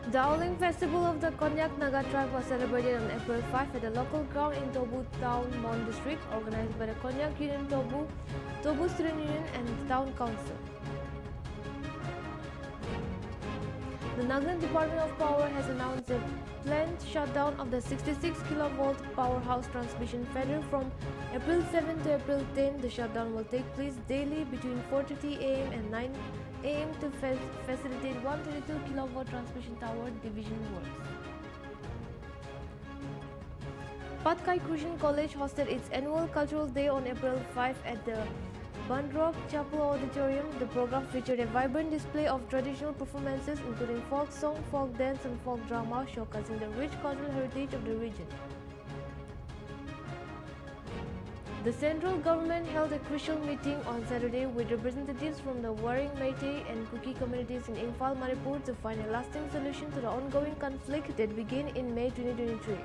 The Howling Festival of the Konyak Naga tribe was celebrated on April 5 at the local ground in Tobu Town Mon District, organized by the Konyak Union Tobu, Tobu Student Union and the Town Council. The Nagaland Department of Power has announced a planned shutdown of the 66 kV powerhouse transmission feeder from April 7 to April 10. The shutdown will take place daily between 4:30 am and 9 am to facilitate 132 kV transmission tower division works. Patkai Christian College hosted its annual cultural day on April 5 at the Bandrock Chapel Auditorium. The program featured a vibrant display of traditional performances including folk song, folk dance and folk drama, showcasing the rich cultural heritage of the region. The central government held a crucial meeting on Saturday with representatives from the warring Meitei and Kuki communities in Imphal, Manipur to find a lasting solution to the ongoing conflict that began in May 2023.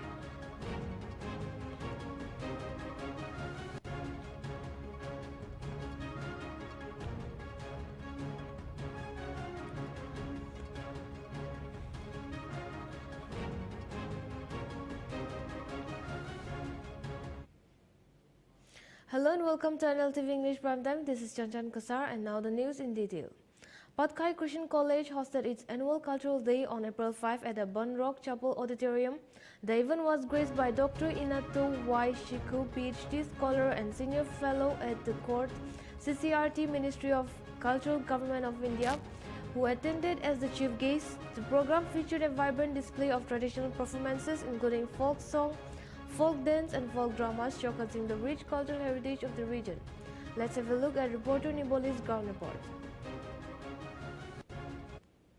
Hello and welcome to Nltv English Prime Time. This is Chanchan Kasar and now the news in detail. Patkai Christian College hosted its annual cultural day on April 5 at the Bandrock Chapel Auditorium. The event was graced by Dr. Inato Y. Shiku, PhD scholar and senior fellow at the Court CCRT Ministry of Cultural Government of India, who attended as the chief guest. The program featured a vibrant display of traditional performances including folk song, folk dance and folk dramas, showcasing the rich cultural heritage of the region. Let's have a look at reporter Niboli's ground report.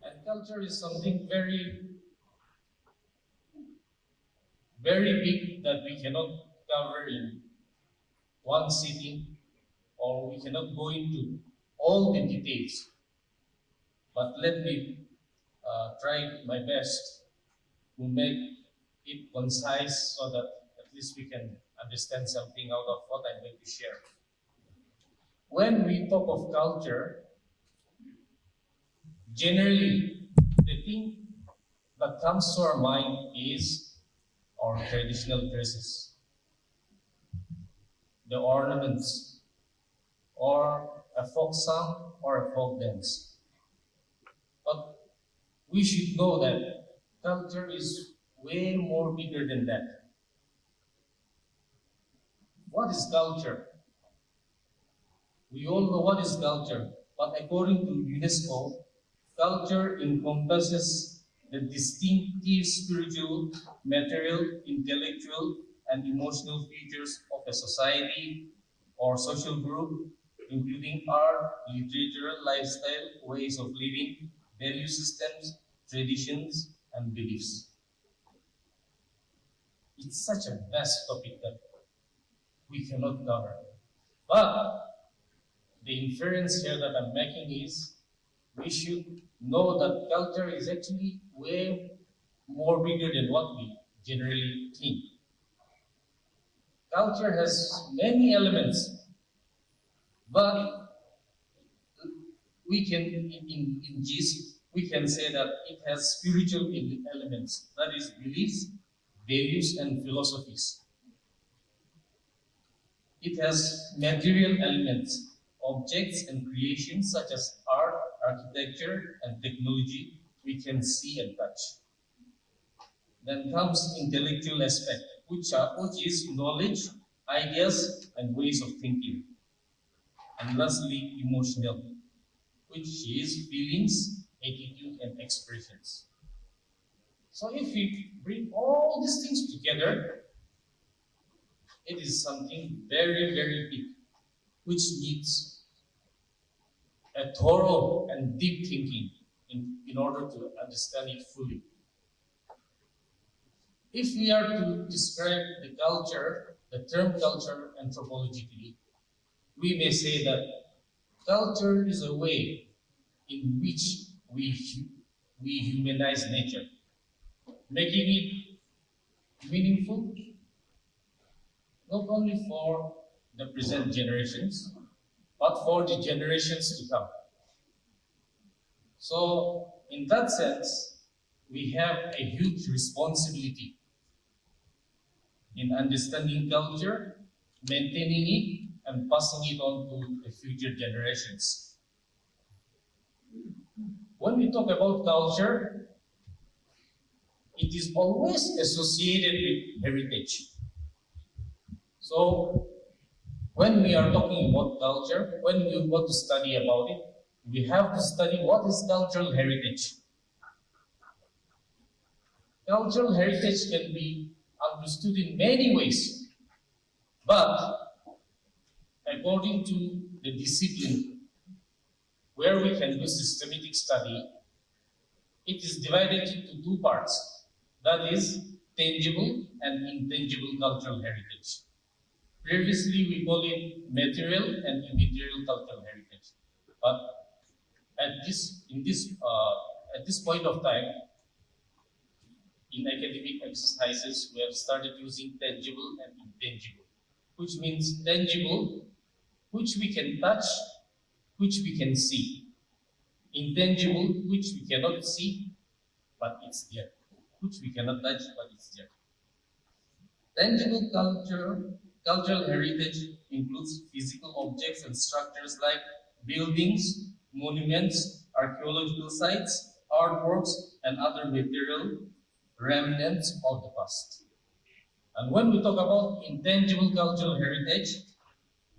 And culture is something very big that we cannot cover in one sitting, or we cannot go into all the details. But let me try my best to make it concise so that at least we can understand something out of what I'm going to share. When we talk of culture, generally the thing that comes to our mind is our traditional dresses, the ornaments, or a folk song or a folk dance. But we should know that culture is way more bigger than that. What is culture? We all know what is culture, but according to UNESCO, culture encompasses the distinctive spiritual, material, intellectual, and emotional features of a society or social group, including art, literature, lifestyle, ways of living, value systems, traditions, and beliefs. It's such a vast topic that we cannot cover. But the inference here that I'm making is we should know that culture is actually way more bigger than what we generally think. Culture has many elements, but we can, in gist, we can say that it has spiritual elements, that is beliefs, values, and philosophies. It has material elements, objects and creations such as art, architecture, and technology we can see and touch. Then comes intellectual aspect, which is knowledge, ideas, and ways of thinking. And lastly, emotional, which is feelings, attitude, and expressions. So if we bring all these things together, it is something very, very big, which needs a thorough and deep thinking in order to understand it fully. If we are to describe the culture, the term culture anthropologically, we may say that culture is a way in which we humanize nature, making it meaningful not only for the present generations, but for the generations to come. So, in that sense, we have a huge responsibility in understanding culture, maintaining it, and passing it on to the future generations. When we talk about culture, it is always associated with heritage. So, when we are talking about culture, when we want to study about it, we have to study what is cultural heritage. Cultural heritage can be understood in many ways, but according to the discipline where we can do systematic study, it is divided into two parts. That is tangible and intangible cultural heritage. Previously, we call it material and immaterial cultural heritage. But at this point of time, in academic exercises, we have started using tangible and intangible, which means tangible, which we can touch, which we can see. Intangible, which we cannot see, but it's there. Which we cannot touch, but it's there. Tangible cultural heritage includes physical objects and structures like buildings, monuments, archaeological sites, artworks, and other material remnants of the past. And when we talk about intangible cultural heritage,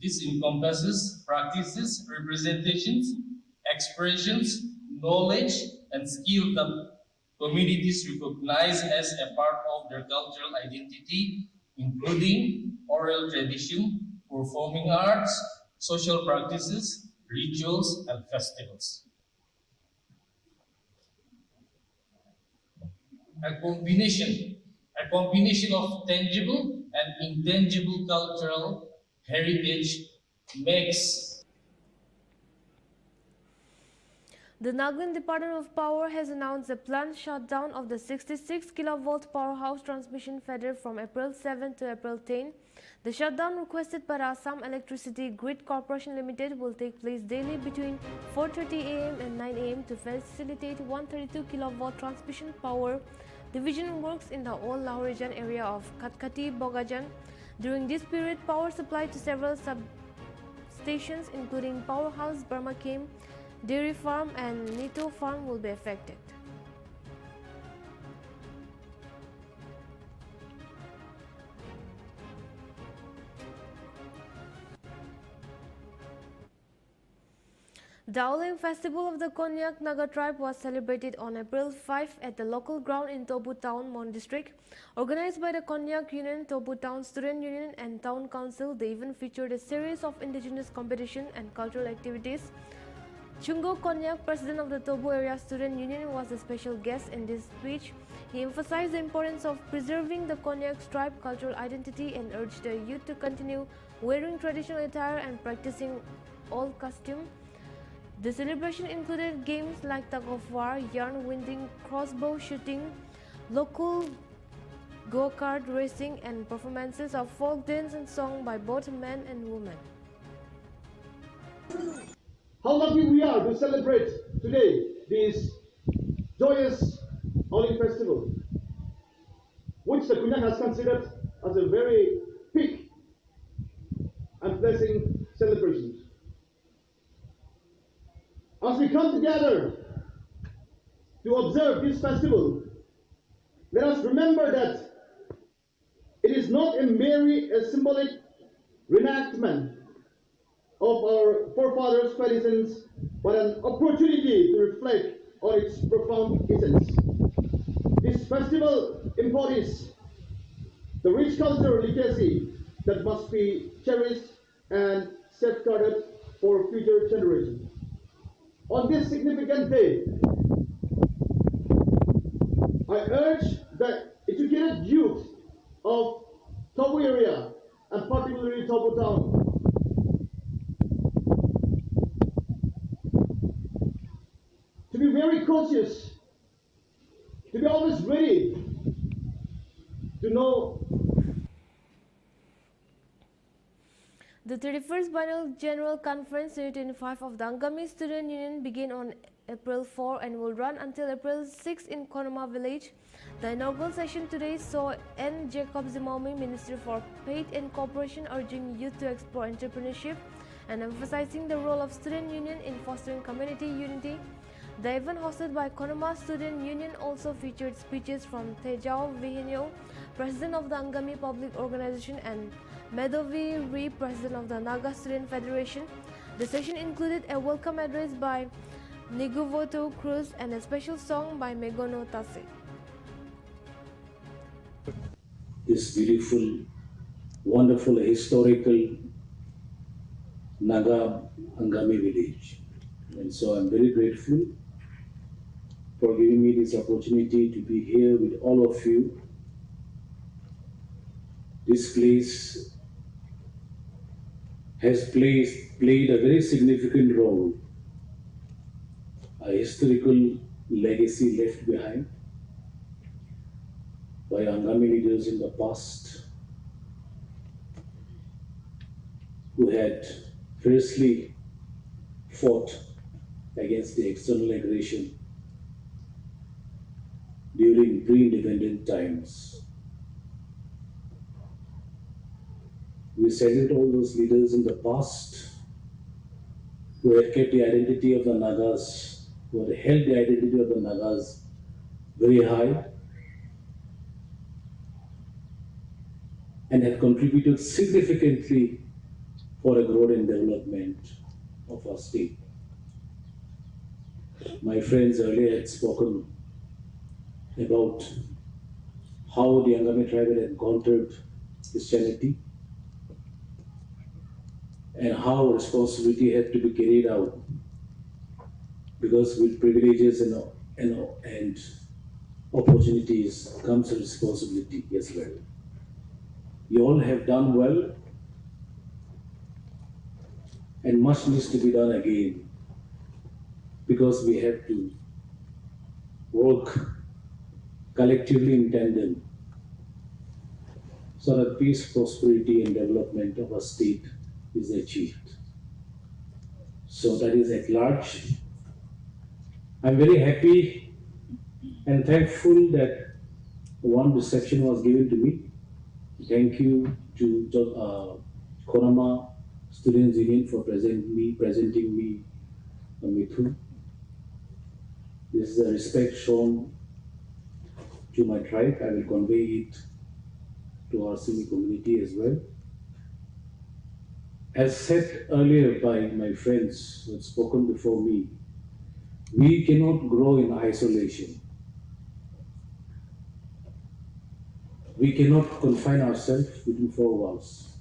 this encompasses practices, representations, expressions, knowledge, and skill that communities recognize as a part of their cultural identity, including oral tradition, performing arts, social practices, rituals, and festivals. A combination of tangible and intangible cultural heritage makes. The Nagaland Department of Power has announced the planned shutdown of the 66 kV powerhouse transmission feeder from April 7 to April 10. The shutdown requested by the Assam Electricity Grid Corporation Limited will take place daily between 4:30 am and 9 am to facilitate 132 kV transmission power division works in the old Lahorijan area of Katkati Bogajan. During this period, power supply to several substations including Powerhouse Burmakim, Dairy Farm and Nito Farm will be affected. The Auling Festival of the Konyak Naga tribe was celebrated on April 5 at the local ground in Tobu Town, Mon District. Organized by the Konyak Union, Tobu Town Student Union and Town Council, the event featured a series of indigenous competition and cultural activities. Chungo Konyak, president of the Tobu Area Student Union, was a special guest in this speech. He emphasized the importance of preserving the Konyak tribe cultural identity and urged the youth to continue wearing traditional attire and practicing old costume. The celebration included games like tug of war, yarn winding, crossbow shooting, local go-kart racing, and performances of folk dance and song by both men and women. How lucky we are to celebrate today this joyous Auling Festival, which the Konyak has considered as a very peak and blessing celebration. As we come together to observe this festival, let us remember that it is not merely a symbolic reenactment of our forefathers' traditions, but an opportunity to reflect on its profound essence. This festival embodies the rich cultural legacy that must be cherished and safeguarded for future generations. On this significant day, I urge the educated youth of Tobu area and particularly Tobu town to be very cautious, to be always ready to know. The 31st Biennial General Conference 2025 of the Angami Student Union began on April 4 and will run until April 6 in Konoma village. The inaugural session today saw N. Jacob Zimomi, Minister for Faith and Cooperation, urging youth to explore entrepreneurship and emphasizing the role of student union in fostering community unity. The event hosted by Konoma Student Union also featured speeches from Tejao Vihenyo, President of the Angami Public Organization, and Medovi Ri, President of the Naga Student Federation. The session included a welcome address by Niguvoto Cruz and a special song by Megono Tase. This beautiful, wonderful, historical Naga Angami village. And so I'm very grateful for giving me this opportunity to be here with all of you. This place has played a very significant role, a historical legacy left behind by Angami leaders in the past who had fiercely fought against the external aggression during pre-independent times. We salute all those leaders in the past who had kept the identity of the Nagas, who had held the identity of the Nagas very high and had contributed significantly for a growth and development of our state. My friends earlier had spoken about how the Angami tribe had encountered Christianity and how responsibility had to be carried out, because with privileges and opportunities comes a responsibility as well. You all have done well, and much needs to be done again, because we have to work collectively in tandem so that peace, prosperity and development of our state is achieved. So that is at large. I'm very happy and thankful that one reception was given to me. Thank you to Konoma Students Union for presenting me a Mithun. This is a respect shown to my tribe. I will convey it to our Simi community as well. As said earlier by my friends who have spoken before me, we cannot grow in isolation. We cannot confine ourselves within four walls.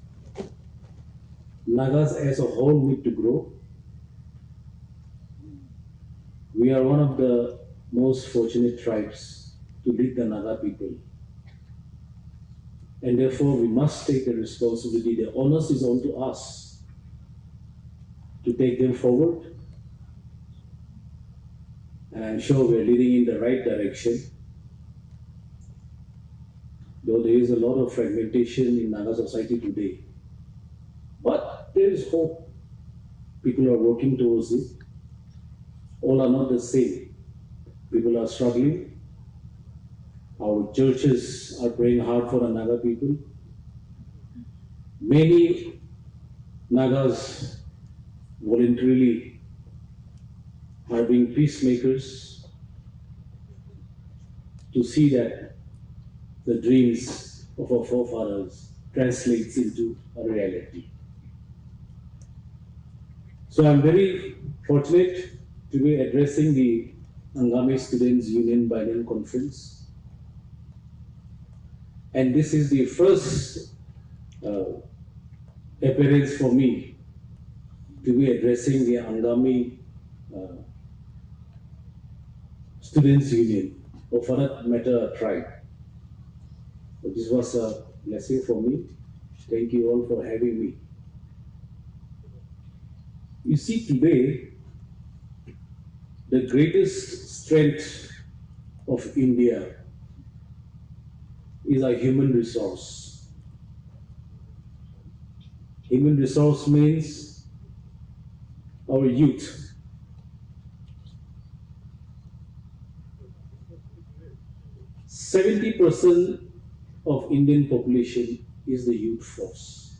Nagas as a whole need to grow. We are one of the most fortunate tribes to lead the Naga people. And therefore we must take the responsibility. The onus is on to us to take them forward. And I'm sure we're leading in the right direction. Though there is a lot of fragmentation in Naga society today. But there is hope. People are working towards it. All are not the same. People are struggling. Our churches are praying hard for the Naga people. Many Nagas voluntarily are being peacemakers to see that the dreams of our forefathers translates into a reality. So I'm very fortunate to be addressing the Angami Students Union Biennial Conference. And this is the first appearance for me to be addressing the Angami Students Union, or for that matter, a tribe. So this was a blessing for me. Thank you all for having me. You see, today, the greatest strength of India is our human resource. Human resource means our youth. 70% of Indian population is the youth force.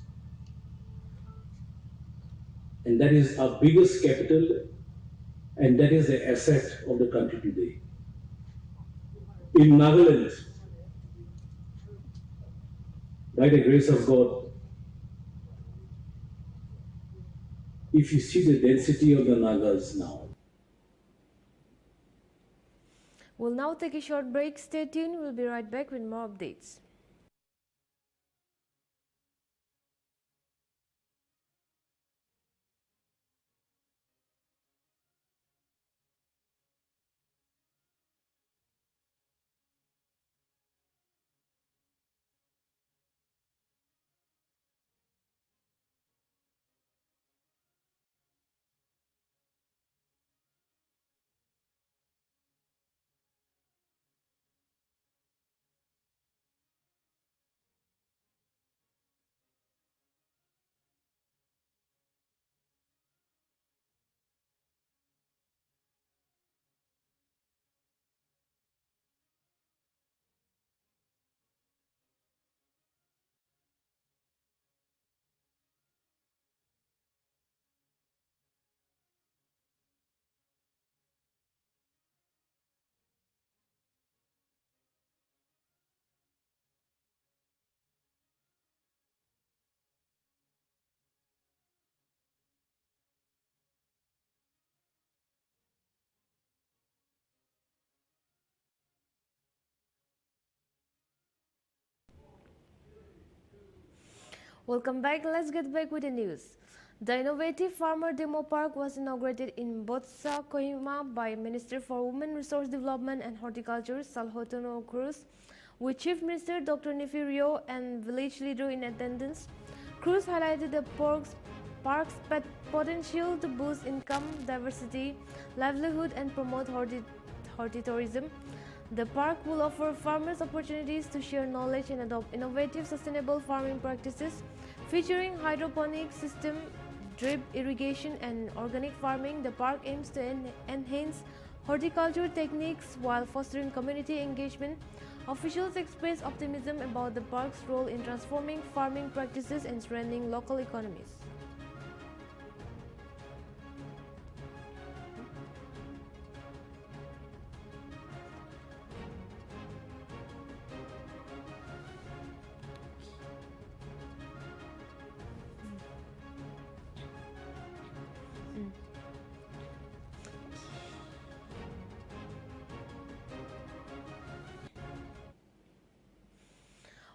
And that is our biggest capital, and that is the asset of the country today. In Nagaland, by the grace of God, if you see the density of the Nagas now, We'll now take a short break. Stay tuned. We'll be right back with more updates. Welcome back. Let's get back with the news. The innovative Farmer Demo Park was inaugurated in Botsa, Kohima by Minister for Women Resource Development and Horticulture, Salhotono Cruz, with Chief Minister Dr. Nifirio and village leader in attendance. Cruz highlighted the park's potential to boost income, diversity, livelihood, and promote hortitourism. The park will offer farmers opportunities to share knowledge and adopt innovative sustainable farming practices featuring hydroponic system, drip irrigation and organic farming. The park aims to enhance horticulture techniques while fostering community engagement. Officials expressed optimism about the park's role in transforming farming practices and strengthening local economies.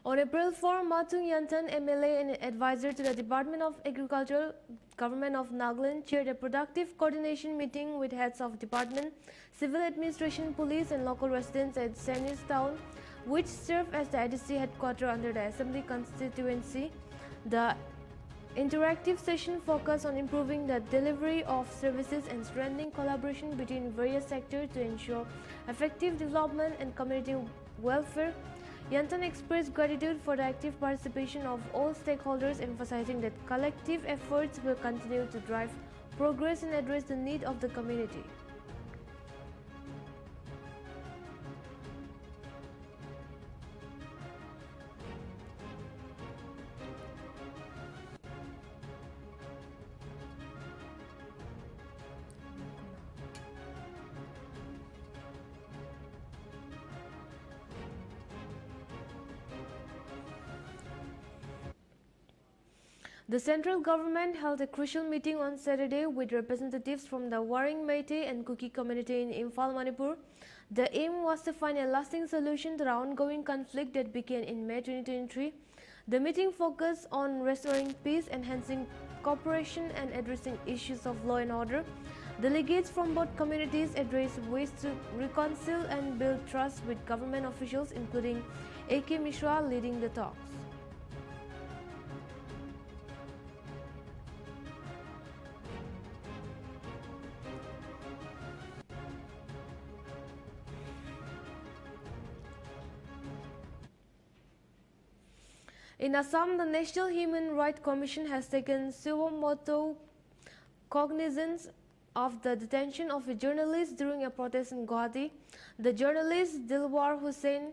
On April 4, Matung Yantan, MLA and advisor to the Department of Agriculture, Government of Nagaland, chaired a productive coordination meeting with heads of department, civil administration, police and local residents at Senis Town, which served as the IDC headquarters under the Assembly constituency. The interactive session focused on improving the delivery of services and strengthening collaboration between various sectors to ensure effective development and community welfare. Yantan expressed gratitude for the active participation of all stakeholders, emphasizing that collective efforts will continue to drive progress and address the needs of the community. The central government held a crucial meeting on Saturday with representatives from the Waring Meitei and Kuki community in Imphal, Manipur. The aim was to find a lasting solution to the ongoing conflict that began in May 2023. The meeting focused on restoring peace, enhancing cooperation, and addressing issues of law and order. Delegates from both communities addressed ways to reconcile and build trust with government officials, including A.K. Mishra leading the talks. In Assam, the National Human Rights Commission has taken suo cognizance of the detention of a journalist during a protest in Guwahati. The journalist Dilwar Hussain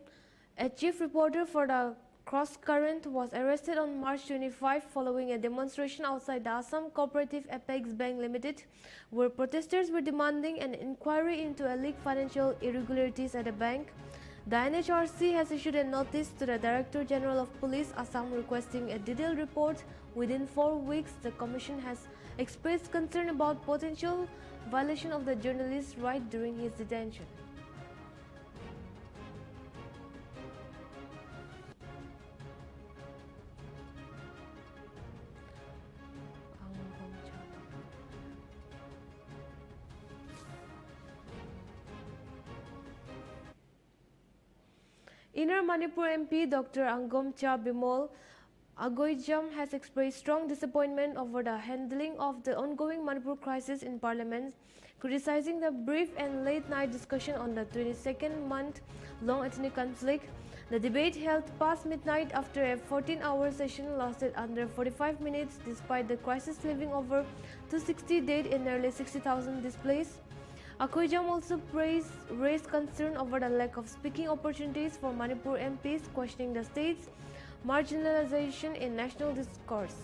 A chief reporter for the Cross Current was arrested on March 25 following a demonstration outside the Assam Cooperative Apex Bank Limited, where protesters were demanding an inquiry into alleged financial irregularities at the bank. The NHRC has issued a notice to the Director General of Police Assam requesting a detailed report within 4 weeks. The Commission has expressed concern about potential violation of the journalist's right during his detention. Inner Manipur MP Dr. Angomcha Bimol Agoijam has expressed strong disappointment over the handling of the ongoing Manipur crisis in Parliament, criticizing the brief and late-night discussion on the 22nd month-long ethnic conflict. The debate held past midnight after a 14-hour session lasted under 45 minutes despite the crisis leaving over 260 dead and nearly 60,000 displaced. Akoijam also raised concern over the lack of speaking opportunities for Manipur MPs, questioning the state's marginalization in national discourse.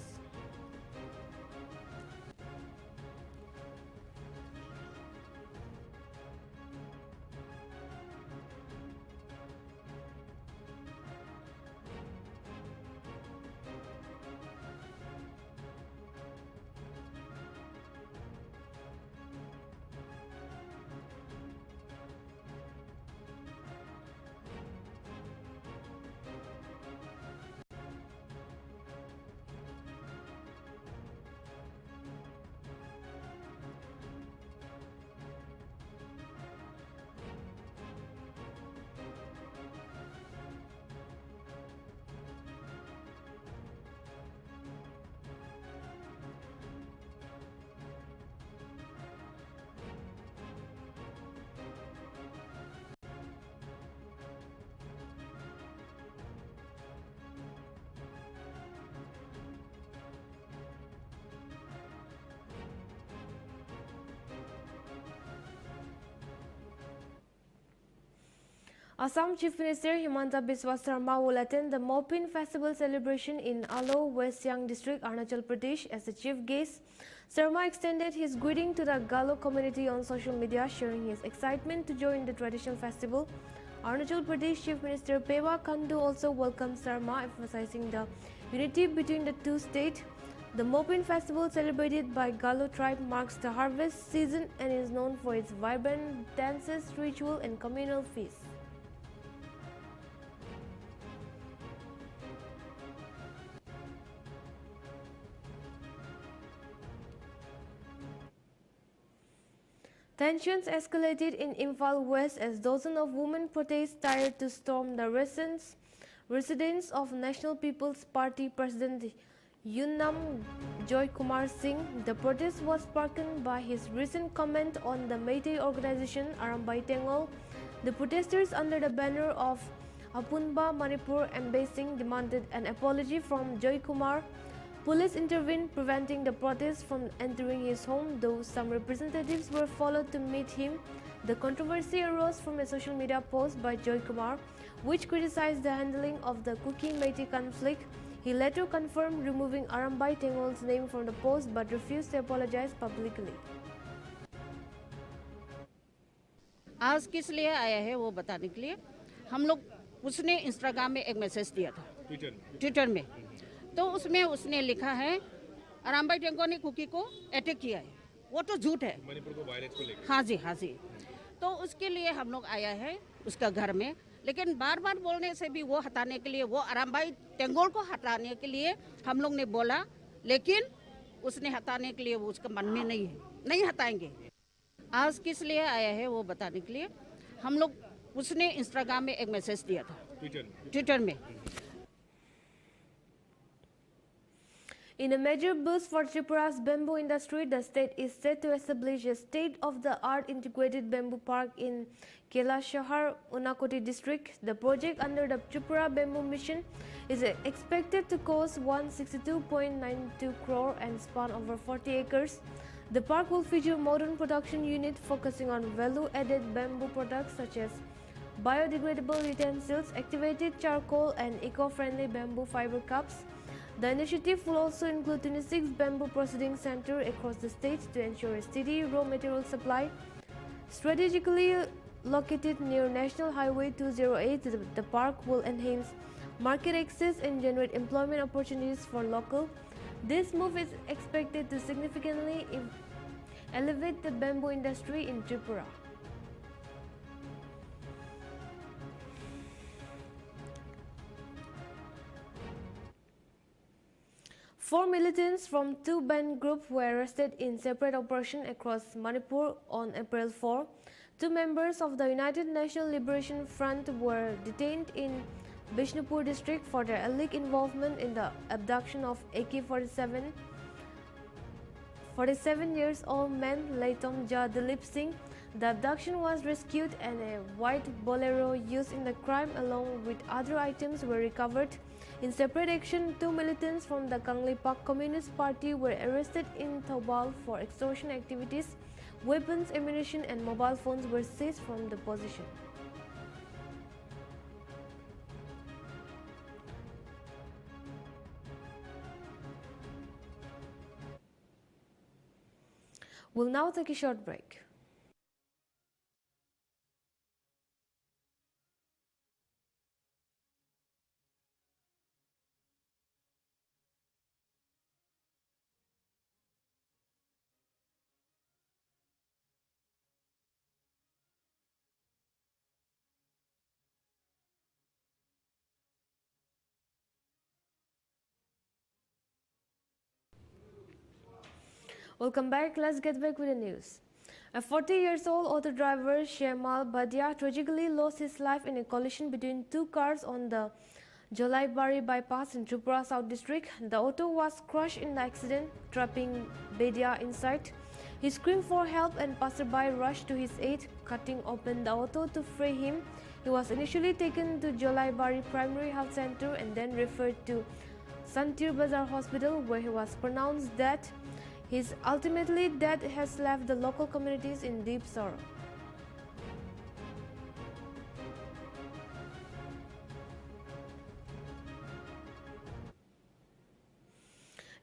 Assam Chief Minister Himanta Biswa Sarma will attend the Mopin festival celebration in Alo, West Siang District, Arunachal Pradesh as the chief guest. Sarma extended his greeting to the Galo community on social media, sharing his excitement to join the traditional festival. Arunachal Pradesh Chief Minister Pema Khandu also welcomed Sarma, emphasizing the unity between the two states. The Mopin festival, celebrated by Galo tribe, marks the harvest season and is known for its vibrant dances, ritual and communal feasts. Tensions escalated in Imphal West as dozens of women protesters to storm the residence of National People's Party President Yunnam Joy Kumar Singh. The protest was sparked by his recent comment on the Meitei organization Arambai Tengol. The protesters, under the banner of Apunba Manipur Embassing, demanded an apology from Joy Kumar. Police intervened, preventing the protests from entering his home, though some representatives were followed to meet him. The controversy arose from a social media post by Joy Kumar, which criticized the handling of the Kuki-Meitei conflict. He later confirmed removing Arambai Tengol's name from the post but refused to apologize publicly. आज किस लिए आया है वो बताने के लिए हम लोग उसने इंस्टाग्राम में एक मैसेज दिया था ट्विटर में तो उसमें उसने लिखा है अरामबाई टेंगो ने कुकी को अटैक किया है वो तो झूठ है मणिपुर को वायलेंस को लेकर हाँ जी तो उसके लिए हम लोग आया है उसका घर में लेकिन बार बार बोलने से भी वो हटाने के लिए वो अरामबाई टेंगोल को हटाने के लिए हम लोग ने बोला लेकिन उसने हटाने के लिए वो उसका मन में नहीं हटाएंगे आज किस लिए आया है वो बताने के लिए हम लोग उसने इंस्टाग्राम में एक मैसेज दिया था ट्विटर में In a major boost for Tripura's bamboo industry, the state is set to establish a state-of-the-art integrated bamboo park in Kailashahar, Unakoti district. The project under the Tripura Bamboo Mission is expected to cost 162.92 crore and span over 40 acres. The park will feature modern production unit focusing on value-added bamboo products such as biodegradable utensils, activated charcoal, and eco-friendly bamboo fiber cups. The initiative will also include 26 bamboo processing centers across the state to ensure a steady raw material supply. Strategically located near National Highway 208, the park will enhance market access and generate employment opportunities for local. This move is expected to significantly elevate the bamboo industry in Tripura. Four militants from two band groups were arrested in separate operations across Manipur on April 4. Two members of the United National Liberation Front were detained in Bishnupur district for their alleged involvement in the abduction of AK-47 47-year-old man Laitom Ja Dilip Singh. The abduction was rescued and a white bolero used in the crime along with other items were recovered. In separate action, two militants from the Kanglipak Communist Party were arrested in Thobal for extortion activities. Weapons, ammunition and mobile phones were seized from the position. We'll now take a short break. Welcome back. Let's get back with the news. A 40-year-old auto driver, Shemal Badia, tragically lost his life in a collision between two cars on the Jolaibari bypass in Tripura South District. The auto was crushed in the accident, trapping Badia inside. He screamed for help and passerby rushed to his aid, cutting open the auto to free him. He was initially taken to Jolaibari Primary Health Center and then referred to Santir Bazar Hospital, where he was pronounced dead. His ultimately death has left the local communities in deep sorrow.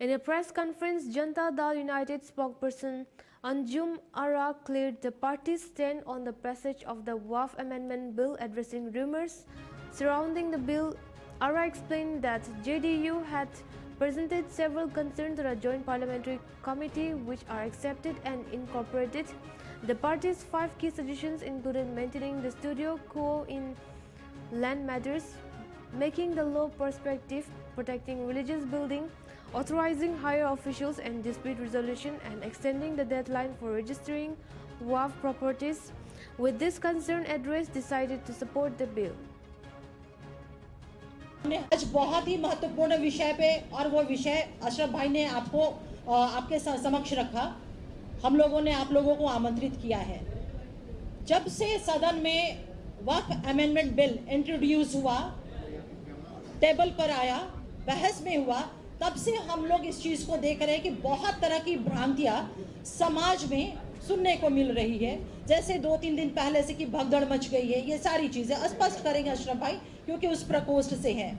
In a press conference, Janta Dal United spokesperson Anjum Ara cleared the party's stand on the passage of the Waqf Amendment Bill, addressing rumors surrounding the bill. Ara explained that JDU had presented several concerns to the Joint Parliamentary Committee, which are accepted and incorporated. The party's 5 key suggestions included maintaining the status quo in land matters, making the law prospective, protecting religious buildings, authorizing higher officials and dispute resolution, and extending the deadline for registering Waqf properties. With this concern addressed, decided to support the bill. आज बहुत ही महत्वपूर्ण विषय पे, और वो विषय अशरफ भाई ने आपके समक्ष रखा। हम लोगों ने आप लोगों को आमंत्रित किया है। जब से सदन में वक्फ अमेंडमेंट बिल इंट्रोड्यूस हुआ, टेबल पर आया, बहस में हुआ, तब से हम लोग इस चीज को देख रहे हैं कि बहुत तरह की भ्रांतियां समाज में सुनने को मिल रही है। जैसे 2-3 दिन पहले से कि भगदड़ मच गई है, ये सारी चीजें स्पष्ट करेंगे अशरफ भाई, क्योंकि उस प्रकोष्ठ से हैं।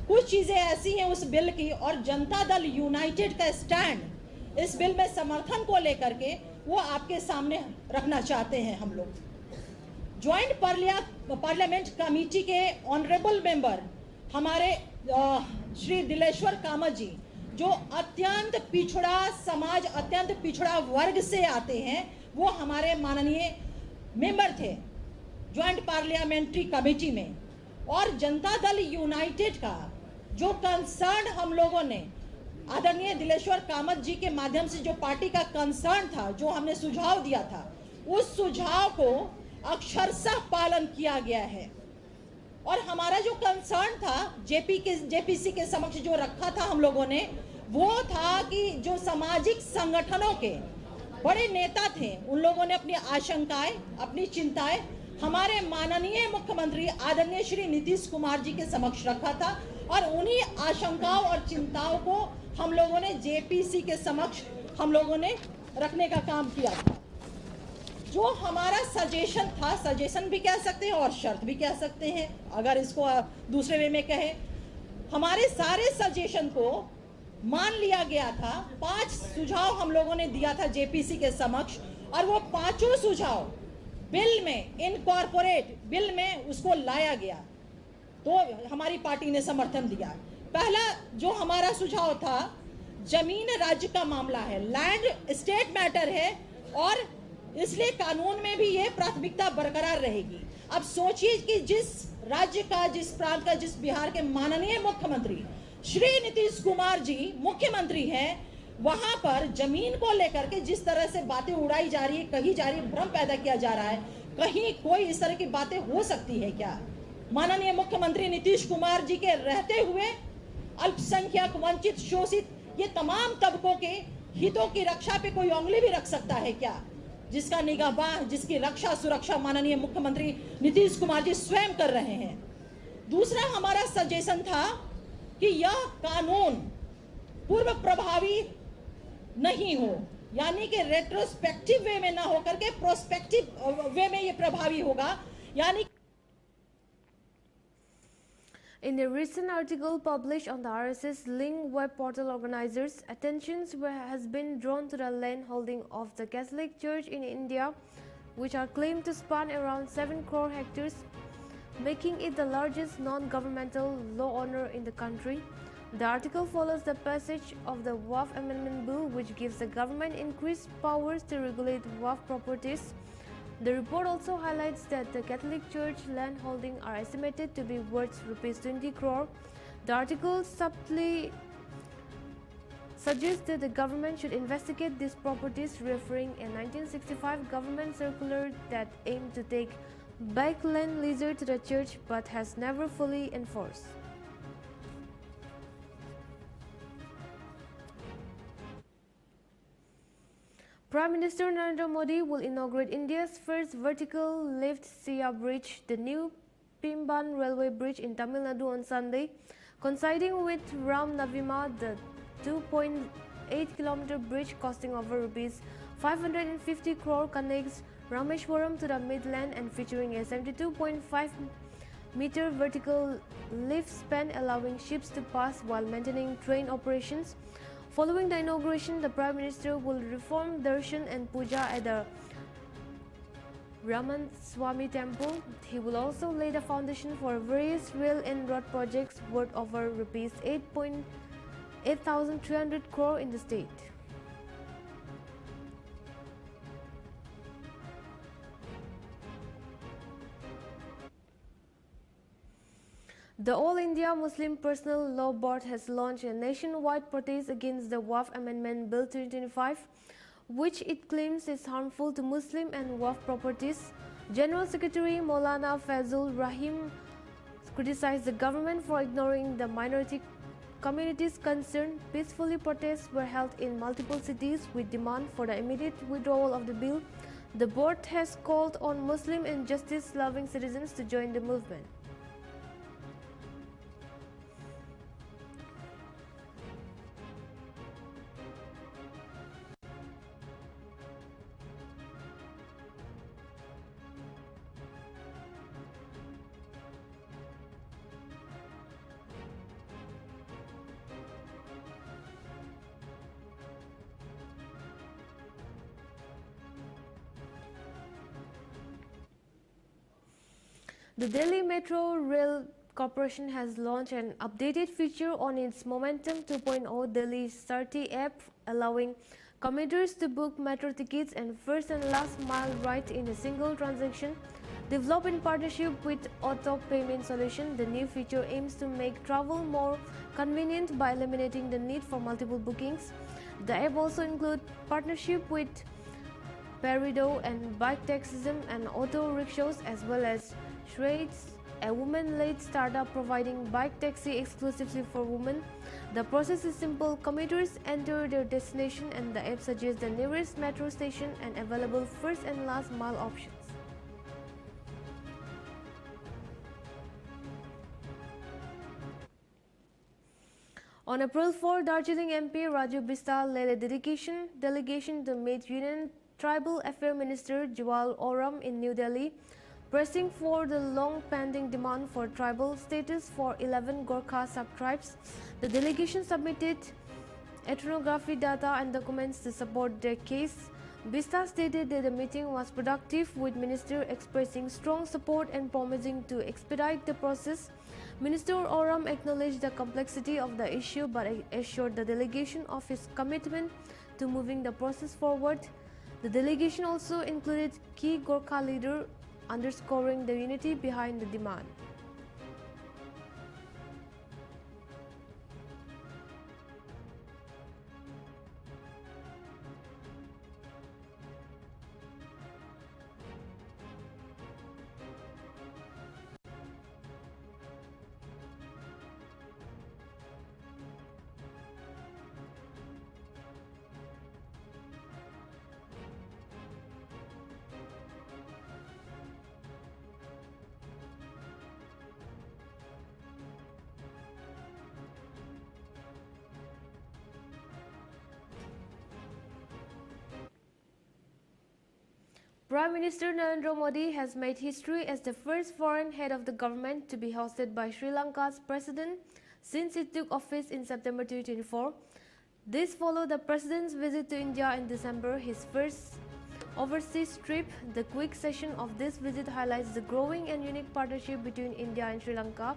कुछ चीजें ऐसी हैं उस बिल की, और जनता दल यूनाइटेड का स्टैंड इस बिल में समर्थन को लेकर के वो आपके सामने रखना चाहते हैं। हम लोग ज्वाइंट पार्लियामेंट कमेटी के ऑनरेबल मेंबर हमारे श्री दिलेश्वर कामत जी, जो अत्यंत पिछड़ा समाज, अत्यंत पिछड़ा वर्ग से आते हैं, वो हमारे माननीय मेंबर थे ज्वाइंट पार्लियामेंट्री कमेटी में। और जनता दल यूनाइटेड का जो कंसर्न हम लोगों ने आदरणीय दिलेश्वर कामत जी के माध्यम से, जो पार्टी का कंसर्न था, जो हमने सुझाव दिया था, उस सुझाव को अक्षरशः पालन किया गया है। और हमारा जो कंसर्न था जेपीसी के समक्ष जो रखा था हम लोगों ने, वो था कि जो सामाजिक संगठनों के बड़े नेता थे, उन लोगों ने अपनी आशंकाएं, अपनी चिंताएं हमारे माननीय मुख्यमंत्री आदरणीय श्री नीतीश कुमार जी के समक्ष रखा था। और उन्हीं आशंकाओं और चिंताओं को हम लोगों ने जेपीसी के समक्ष हम लोगों ने रखने का काम किया था। जो हमारा सजेशन था, सजेशन भी कह सकते हैं और शर्त भी कह सकते हैं, अगर इसको दूसरे वे में कहें, हमारे सारे सजेशन को मान लिया गया था। 5 सुझाव हम लोगों ने दिया था जेपीसी के समक्ष, और वो 5 सुझाव बिल में, इनकॉर्पोरेट बिल में उसको लाया गया, तो हमारी पार्टी ने समर्थन दिया। पहला जो हमारा सुझाव था, जमीन राज्य का मामला है, लैंड स्टेट मैटर है, और इसलिए कानून में भी ये प्राथमिकता बरकरार रहेगी। अब सोचिए कि जिस राज्य का, जिस प्रांत का, जिस बिहार के माननीय मुख्यमंत्री श्री नीतीश कुमार जी मुख्यमंत्री हैं, वहां पर जमीन को लेकर के जिस तरह से बातें उड़ाई जा रही है, कही जा रही है, भ्रम पैदा किया जा रहा है, कहीं कोई इस तरह की बातें हो सकती है क्या? माननीय मुख्यमंत्री नीतीश कुमार जी के रहते हुए अल्पसंख्यक, वंचित, शोषित, ये तमाम तबकों के हितों की रक्षा पे कोई उंगली भी रख सकता है क्या? जिसका निगाहबान, जिसकी रक्षा सुरक्षा माननीय मुख्यमंत्री नीतीश कुमार जी स्वयं कर रहे हैं। दूसरा हमारा सजेशन था कि यह कानून पूर्व प्रभावी नहीं हो, यानी कि रेट्रोस्पेक्टिव वे में ना होकर के प्रोस्पेक्टिव वे में ये प्रभावी होगा, यानी In a recent article published on the RSS link web portal, organizers' attention has been drawn to the land holding of the Catholic Church in India, which are claimed to span around 7 crore hectares, making it the largest non-governmental law owner in the country. The article follows the passage of the Waqf Amendment Bill, which gives the government increased powers to regulate Waqf properties. The report also highlights that the Catholic Church land holding are estimated to be worth ₹20 crore. The article subtly suggests that the government should investigate these properties, referring a 1965 government circular that aimed to take back land leased to the church but has never fully enforced. Prime Minister Narendra Modi will inaugurate India's first vertical lift Sia bridge, the new Pimban railway bridge in Tamil Nadu on Sunday. Coinciding with Ram Navami, the 2.8-kilometer bridge costing over rupees 550 crore connects Rameshwaram to the Midland and featuring a 72.5-meter vertical lift span, allowing ships to pass while maintaining train operations. Following the inauguration, the Prime Minister will perform darshan and puja at the Ramaswamy Temple. He will also lay the foundation for various rail and road projects worth over rupees 8,300 crore in the state. The All India Muslim Personal Law Board has launched a nationwide protest against the Waqf Amendment Bill 2025, which it claims is harmful to Muslim and Waqf properties. General Secretary Maulana Fazul Rahim criticized the government for ignoring the minority communities' concern. Peacefully protests were held in multiple cities with demand for the immediate withdrawal of the bill. The board has called on Muslim and justice-loving citizens to join the movement. The Delhi Metro Rail Corporation has launched an updated feature on its Momentum 2.0 Delhi Sarti app, allowing commuters to book metro tickets and first and last mile rides in a single transaction. Developed in partnership with Auto Payment Solution, the new feature aims to make travel more convenient by eliminating the need for multiple bookings. The app also includes partnership with Perido and bike taxism and auto rickshaws, as well as Shreds, a woman-led startup providing bike taxi exclusively for women. The process is simple. Commuters enter their destination and the app suggests the nearest metro station and available first and last mile options. On April 4, Darjeeling MP Raju Bistal led a delegation to meet Union Tribal Affairs Minister Jawal Oram in New Delhi, pressing for the long-pending demand for tribal status for 11 Gorkha sub-tribes. The delegation submitted ethnography data and documents to support their case. Bista stated that the meeting was productive, with Minister expressing strong support and promising to expedite the process. Minister Oram acknowledged the complexity of the issue but assured the delegation of his commitment to moving the process forward. The delegation also included key Gorkha leaders, underscoring the unity behind the demand. Prime Minister Narendra Modi has made history as the first foreign head of the government to be hosted by Sri Lanka's president since it took office in September 2024. This followed the president's visit to India in December, his first overseas trip. The quick session of this visit highlights the growing and unique partnership between India and Sri Lanka,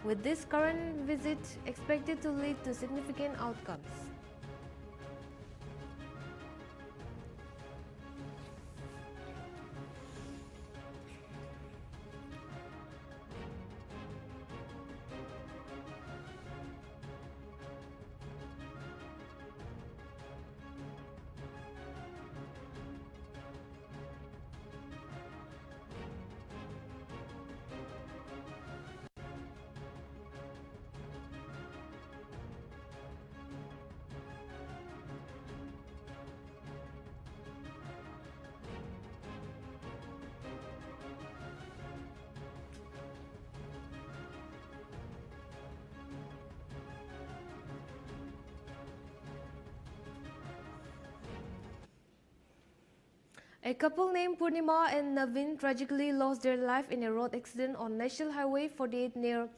with this current visit expected to lead to significant outcomes. A couple named Purnima and Navin tragically lost their life in a road accident on National Highway 48 near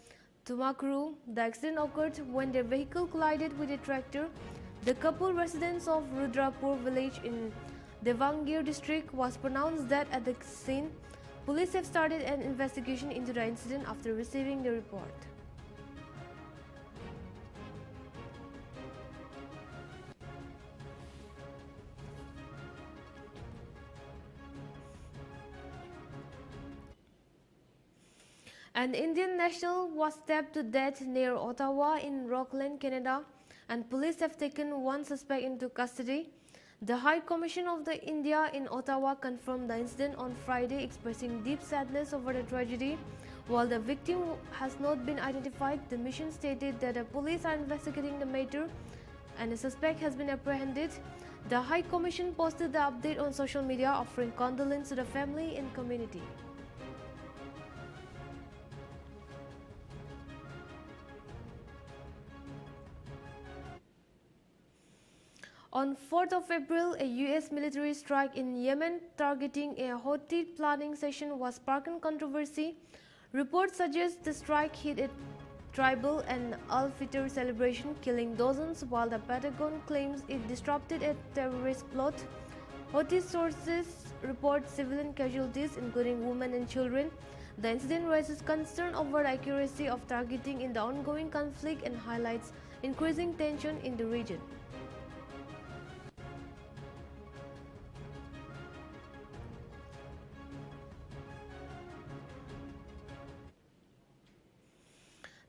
Tumakuru. The accident occurred when their vehicle collided with a tractor. The couple, residents of Rudrapur village in Devangir district, was pronounced dead at the scene. Police have started an investigation into the incident after receiving the report. An Indian national was stabbed to death near Ottawa in Rockland, Canada, and police have taken one suspect into custody. The High Commission of the India in Ottawa confirmed the incident on Friday, expressing deep sadness over the tragedy. While the victim has not been identified, the mission stated that the police are investigating the matter and a suspect has been apprehended. The High Commission posted the update on social media, offering condolences to the family and community. On 4th of April, a U.S. military strike in Yemen targeting a Houthi planning session was sparking controversy. Reports suggest the strike hit a tribal and Al-Fitr celebration, killing dozens, while the Pentagon claims it disrupted a terrorist plot. Houthi sources report civilian casualties, including women and children. The incident raises concern over the accuracy of targeting in the ongoing conflict and highlights increasing tension in the region.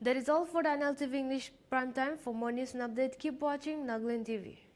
That is all for the Nltv English Prime Time. For more news and updates, keep watching Nltv.